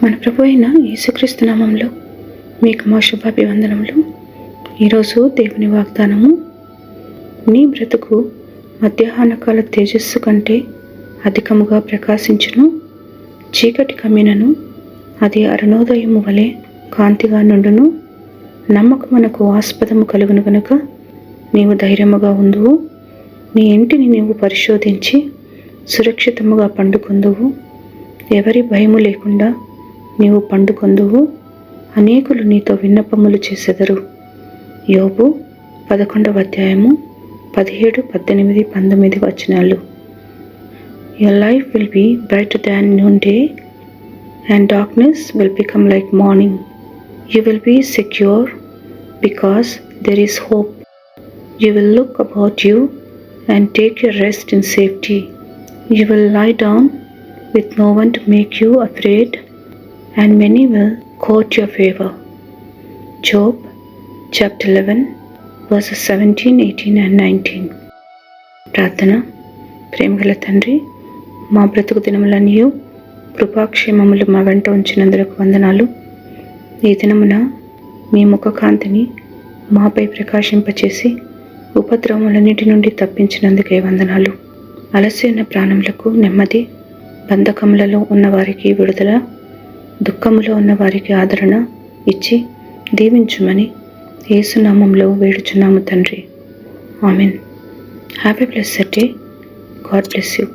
మన ప్రభు అయిన యేసుక్రీస్తు నామంలో మీకు మా శుభాభివందనములు. ఈరోజు దేవుని వాగ్దానము, నీ బ్రతుకు మధ్యాహ్నకాల తేజస్సు కంటే అధికముగా ప్రకాశించును, చీకటి కమ్మినను అది అరుణోదయము వలె కాంతిగా నుండును. నమ్మకమునకు ఆస్పదము కలుగును గనుక నీవు ధైర్యముగా ఉందువు. నీ ఇంటిని నీవు పరిశోధించి సురక్షితముగా పండుకొందువు. ఎవరి భయము లేకుండా నీవు పండుకొందువు. అనేకులు నీతో విన్నపములు చేసెదరు. యోబు 11వ అధ్యాయము 17, 18, 19 వచనాలు. Your life will be brighter than noonday, and darkness will become like morning. You will be secure because there is hope. You will look about you and take your rest in safety. You will lie down with no one to make you afraid, and many will court your favor. Job chapter 11 verses 17, 18 and 19. ప్రార్థన. ప్రేమగల తండ్రి, మా బ్రతుకు దినములన్నయు కృపాక్షేమములు మా వెంట ఉంచినందులకు వందనాలు. ఈ దినమున మీ ముఖకాంతిని మాపై ప్రకాశింపచేసి ఉపద్రవములన్నిటి నుండి తప్పించినందుకే వందనాలు. అలసిన ప్రాణములకు నెమ్మది, బంధకములలో ఉన్నవారికి విడుదల, దుఃఖములో ఉన్నవారికి ఆదరణ ఇచ్చి దీవించుమని యేసు నామములో వేడుచున్నాము తండ్రి. Amen. Have a blessed day. God bless you.